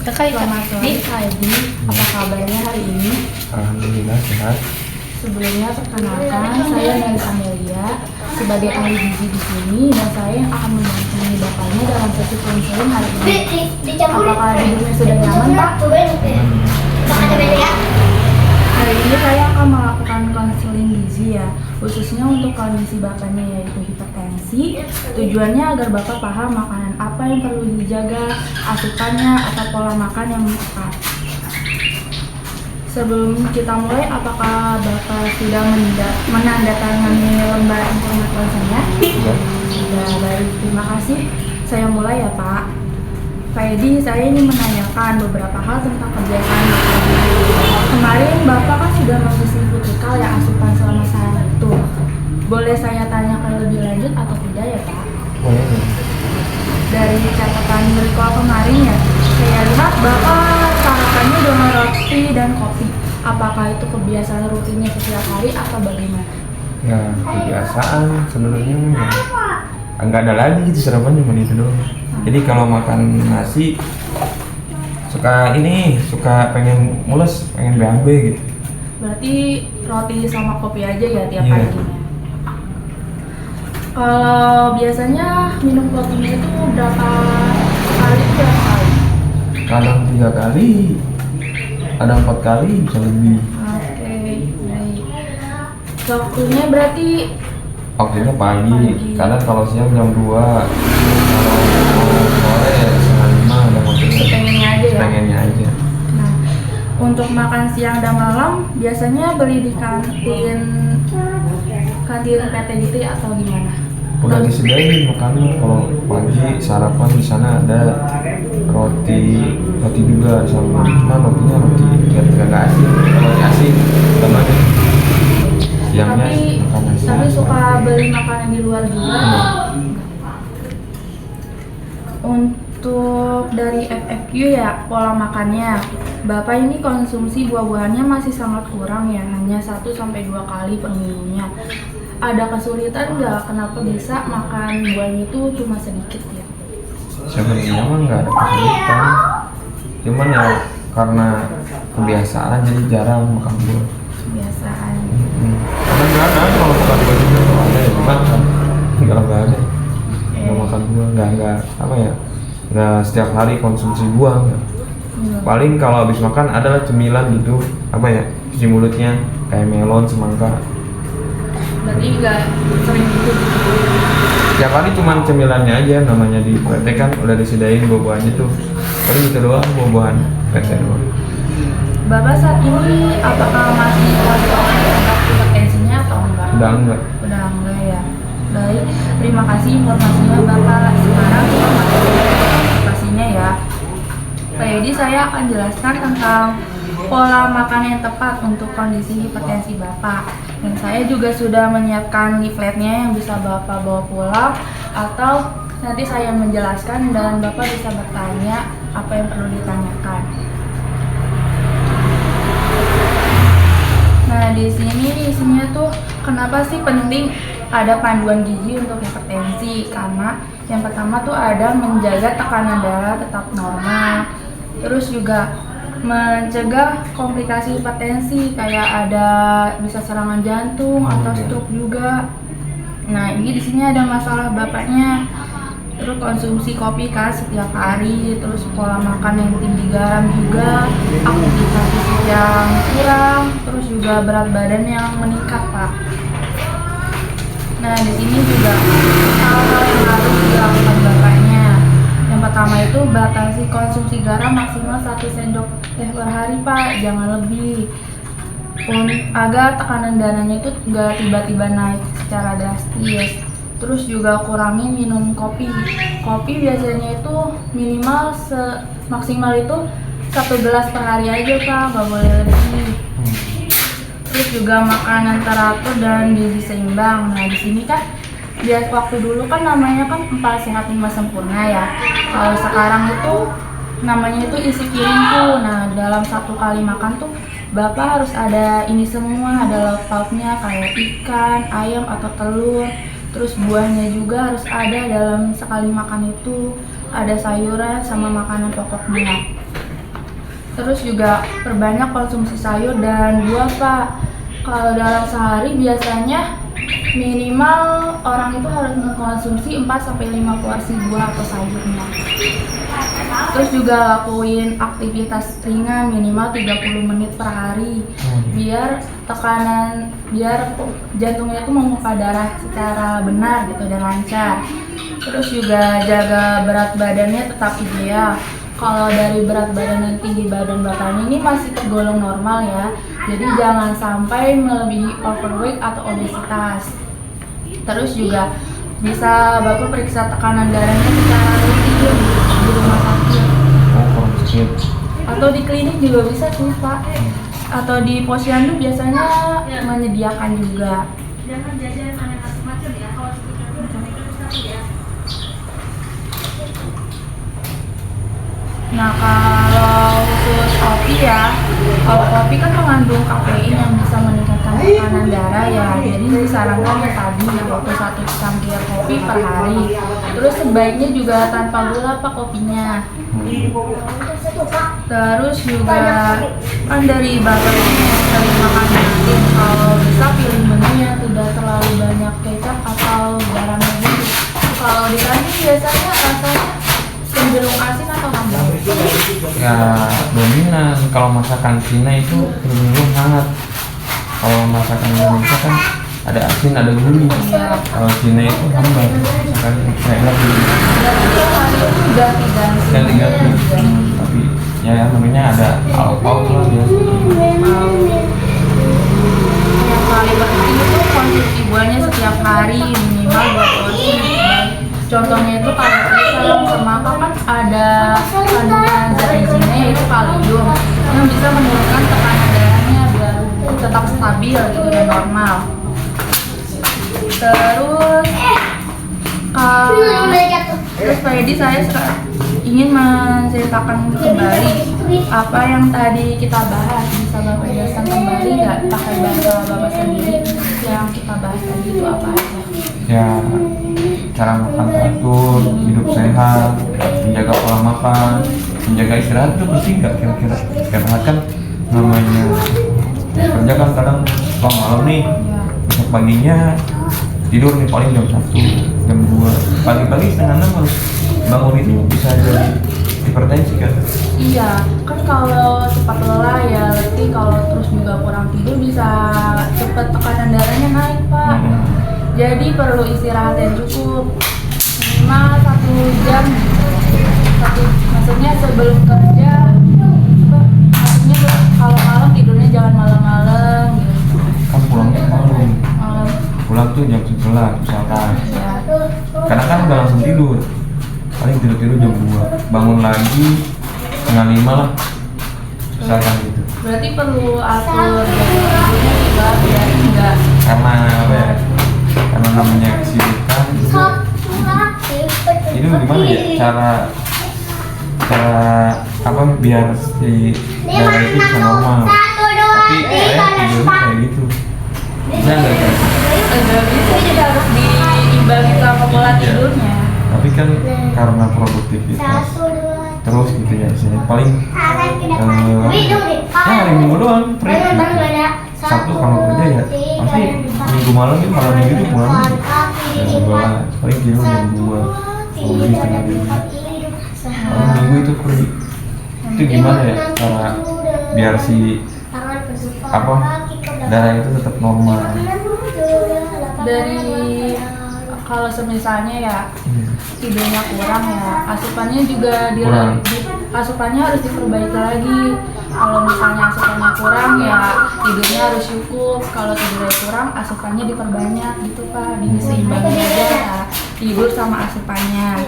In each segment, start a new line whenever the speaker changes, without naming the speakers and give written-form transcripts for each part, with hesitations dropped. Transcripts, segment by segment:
Selamat sore Kak Edi, apa kabarnya hari ini?
Alhamdulillah sehat.
Sebelumnya perkenalkan, saya Melis Amelia sebagai ahli gizi di sini dan saya yang akan mendampingi bapaknya dalam sesi konseling hari ini. Apakah duduknya sudah nyaman, Pak? Hari ini saya akan melakukan konseling gizi ya, khususnya untuk kondisi bapaknya yaitu hipertensi. Tujuannya agar bapak paham makanan apa yang perlu dijaga, asupannya atau pola makan yang tepat. Sebelum kita mulai, apakah bapak sudah menandatangani lembar informasi konsennya? Ya, baik, terima kasih. Saya mulai ya Pak. Pak Edi, saya ingin menanyakan beberapa hal tentang kebiasaan Bapak. Kemarin Bapak kan sudah mengisi vertikal ya asupan selama sehari itu. Boleh saya tanyakan lebih lanjut atau tidak ya Pak?
Boleh.
Dari catatan berikut kemarin ya, saya lihat Bapak sarapannya dengan roti dan kopi. Apakah itu kebiasaan rutinnya setiap hari atau bagaimana?
Ya kebiasaan sebenarnya ya. Enggak ada lagi gitu sarapan cuma itu doang. Jadi kalau makan nasi suka pengen mules, pengen BAB gitu.
Berarti roti sama kopi aja ya tiap
Iya.
paginya. Kalau biasanya minum proteinnya itu berapa kali?
Kadang 3 kali, ada 4 kali bisa lebih.
Oke, baik. Waktunya berarti
Waktunya pagi, kadang kalau siang jam 2, kalau sore ya setengah 5 ada waktunya.
sepengennya aja ya.
Pengennya aja.
Nah, untuk makan siang dan malam biasanya beli di kantin PT gitu ya atau gimana?
Udah disediain makanan, kalau pagi sarapan di sana ada roti juga sama, cuma rotinya roti yang nggak asin, roti asin teman. Siangnya makan nasi.
Tapi suka beli makanan di luar juga. Untuk dari FFQ ya pola makannya, Bapak ini konsumsi buah-buahannya masih sangat kurang ya, hanya 1-2 kali per minggunya. Ada kesulitan nggak kenapa bisa makan buahnya itu cuma sedikit ya?
Sebenarnya mah nggak ada kesulitan, cuman ya karena kebiasaan jadi jarang makan buah.
Kebiasaan.
Karena nggak ada, kalau makan buah juga kalau ada ya makan, kalau nggak ada nggak makan buah, nggak apa ya, nggak setiap hari konsumsi buah nggak. Paling kalau habis makan adalah cemilan gitu, apa ya, cuci mulutnya kayak melon, semangka.
Berarti nggak sering gitu.
Tiap hari cuma cemilannya aja, namanya di PT kan udah disediain buah-buahannya tuh. Paling itu doang, buah-buahan PT doang.
Bapak saat ini apakah masih konsumsi obat hipertensinya atau enggak?
Udah enggak.
Udah enggak ya. Baik, terima kasih informasinya Bapak. Sekarang kita masuk ke informasinya ya. Jadi saya akan jelaskan tentang pola makan yang tepat untuk kondisi hipertensi Bapak. Dan saya juga sudah menyiapkan leafletnya yang bisa Bapak bawa pulang atau nanti saya menjelaskan dan Bapak bisa bertanya apa yang perlu ditanyakan. Nah, di sini isinya tuh kenapa sih penting ada panduan gizi untuk hipertensi? Karena yang pertama tuh ada menjaga tekanan darah tetap normal. Terus juga mencegah komplikasi hipertensi kayak ada bisa serangan jantung atau stroke juga. Nah, ini di sini ada masalah bapaknya. Terus konsumsi kopi kan setiap hari, terus pola makan yang tinggi garam juga, aktivitas fisik yang kurang, terus juga berat badan yang meningkat, Pak. Nah, di sini juga hal-hal yang harus dilakukan bapaknya. Yang pertama itu batasi konsumsi garam maksimal 1 sendok teh per hari Pak, jangan lebih. Agar tekanan darahnya itu nggak tiba-tiba naik secara drastis. Terus juga kurangi minum kopi. Kopi biasanya itu minimal maksimal itu 1 gelas per hari aja Pak, nggak boleh lebih. Terus juga makanan teratur dan gizi seimbang. Nah di sini kan biar waktu dulu kan namanya kan 4 sehat 5 sempurna ya. Kalau sekarang itu namanya itu isi piring tuh. Nah dalam 1 kali makan tuh Bapak harus ada ini semua, ada lauk pauknya kayak ikan, ayam atau telur. Terus buahnya juga harus ada dalam sekali makan itu, ada sayuran sama makanan pokoknya. Terus juga perbanyak konsumsi sayur dan buah Pak. Kalau dalam sehari biasanya minimal orang itu harus mengkonsumsi 4-5 porsi buah atau sayurnya. Terus juga lakuin aktivitas ringan minimal 30 menit per hari biar jantungnya itu memompa darah secara benar gitu dan lancar. Terus juga jaga berat badannya tetap ideal. Kalau dari berat badan dan tinggi badan Bapaknya ini masih tergolong normal ya. Jadi jangan sampai melebihi overweight atau obesitas. Terus juga bisa Bapak periksa tekanan darahnya secara rutin di rumah sakit. Atau di klinik juga bisa sih Pak. Atau di posyandu biasanya menyediakan juga.
Jangan jajan aneh macam-macam ya. Kalau ya.
Nah kalau khusus kopi ya, kalau kopi kan mengandung kafein yang bisa meningkatkan tekanan darah ya. Jadi disarankan yang tadi waktu 1 cangkir kopi per hari. Terus sebaiknya juga tanpa gula Pak kopinya. Terus juga kan dari Bapak ini sering makan asin, kalau bisa pilih menu yang tidak terlalu banyak kecap atau garamnya gitu. Kalau di kantin biasanya rasanya cenderung asin atau hambar?
Ya dominan. Kalau masakan Cina itu cenderung hangat. Kalau masakan Indonesia kan ada asin, ada gurih. Kalau Cina itu hambar. Masakan kayak lagi. Ganti-ganti. Tapi ya namanya ada lauk lah ya.
Yang paling penting itu konsumsi buahnya setiap hari minimal 2 porsi. Contohnya itu kalau pisang semangka kan ada kandungan zat gizinya yaitu kalium yang bisa menurunkan tekanan darahnya biar tetap stabil gitu dan normal. Terus Pak Edi, saya ingin menceritakan kembali apa yang tadi kita bahas. Bisa Bapak jelaskan kembali nggak pakai bahasa Bapak sendiri yang kita bahas tadi itu apa aja?
Ya cara makan teratur, hidup sehat, menjaga pola makan, menjaga istirahat itu penting nggak kira-kira? Karena kan namanya kerja kan kadang pulang malam nih, besok paginya tidur nih paling jam 1, jam 2, pagi-pagi setengah 6 harus bangun, itu bisa jadi hipertensi kan?
Iya, kan kalau cepat lelah ya letih, kalau terus juga kurang tidur bisa cepat tekanan darahnya naik Pak. Jadi perlu istirahat yang cukup minimal 1 jam gitu. Maksudnya sebelum kerja, maksudnya kalau malam tidurnya jangan malam-malam gitu.
Kan pulangnya malam. Pulang tuh jam 11 misalkan. Kadang kan udah langsung tidur. Paling tidur jam 2. Bangun lagi setengah 5 lah. Misalkan gitu.
Berarti perlu atur jam tidurnya juga biar enggak.
Karena apa ya? Karena namanya kesibukan itu gimana ya? Cara apa biar si darah itu bisa normal. Tapi saya tidurnya kayak gitu. Bisa nggak kayak gitu?
Enggak bisa, jadi harus diimbangi sama pola tidurnya.
Tapi kan karena produktivitas terus gitu ya sini paling hari Minggu doang free gitu. Sabtu kalau kerja ya pasti Minggu malam itu malam Minggu itu pulang jam 11, paling tidur jam 2 kalau lebih setengah 5. Paling Minggu itu free. Itu gimana ya cara biar si apa darah itu tetap normal?
Dari kalau semisalnya ya tidurnya kurang ya, asupannya juga asupannya harus diperbaiki lagi. Kalau misalnya asupannya kurang ya tidurnya harus cukup. Kalau tidurnya kurang asupannya diperbanyak gitu Pak, diseimbangin aja ya, tidur sama asupannya.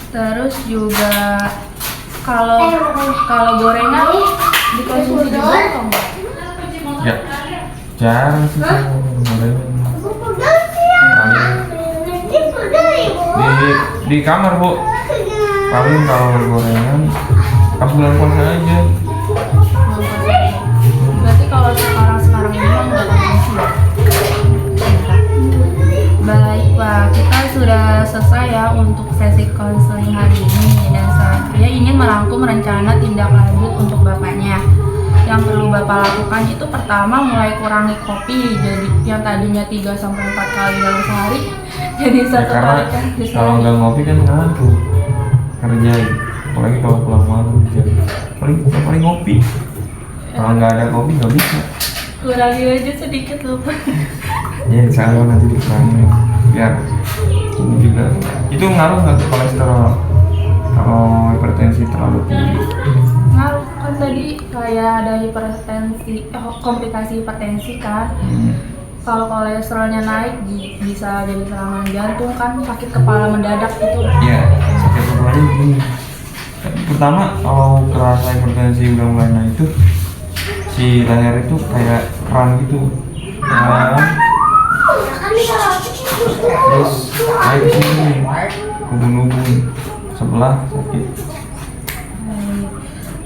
Terus juga kalau gorengan dikonsumsi juga atau enggak?
Ya jarang sih kalau gorengan. Di kamar Bu, paling kalau gorengan pas bulan puasa aja.
Berarti kalau sekarang ini mah nggak konsumsi ya? Baik Pak, kita sudah selesai ya untuk sesi konseling hari ini, dan saya ingin merangkum rencana rencana tindak lanjut untuk bapaknya. Yang perlu bapak lakukan itu pertama mulai kurangi kopi, jadi yang tadinya 3 sampai 4 kali dalam sehari jadi
Ya,
1
karena
kali
kalau nggak ngopi kan ngantuk kerjain, apalagi kalau pulang malam jadi paling ngopi. Kalau nggak ada kopi nggak bisa.
kurangi aja sedikit lupa.
Ya insya Allah nanti dikurangin biar ini juga itu ngaruh nggak ke kolesterol kalau hipertensi terlalu tinggi.
Ngaruh kan tadi kayak ada hipertensi, komplikasi hipertensi kan. Kalau kolesterolnya naik bisa jadi serangan jantung kan, sakit kepala mendadak gitu.
Ya sakit kepalanya begini. Pertama kalau kerasa hipertensi udah mulai naik itu si leher itu kayak keran gitu. Terus naik ke sini ubun-ubun sebelah sakit.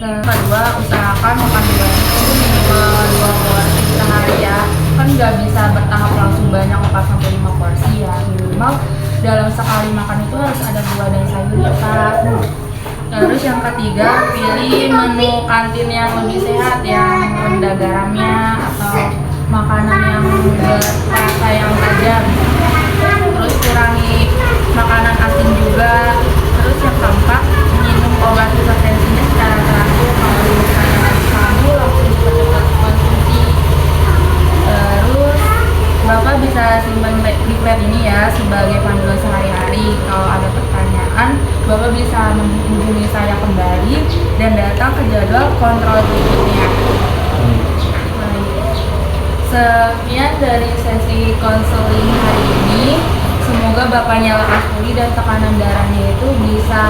Kedua, usahakan makan buahnya itu minimal 2 porsi sehari ya. Kan nggak bisa bertahap langsung banyak 4 sampai 5 porsi ya. Minimal dalam sekali makan itu harus ada buah dan sayurnya Pak. Terus yang ketiga, pilih menu kantin yang lebih sehat, yang rendah garamnya atau makanan yang berrasa yang tajam. Terus kurangi makanan asin juga. Terus yang keempat, minum obat hipertensinya secara teratur. Kalau misalnya lagi kambuh langsung dipercepat konsumsi. Terus Bapak bisa simpan leaflet ini ya sebagai panduan sehari-hari. Kalau ada pertanyaan, Bapak bisa menghubungi saya kembali dan datang ke jadwal kontrol berikutnya. Sekian dari sesi konseling hari ini. Semoga Bapaknya lekas pulih dan tekanan darahnya itu bisa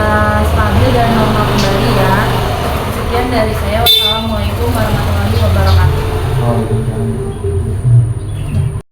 stabil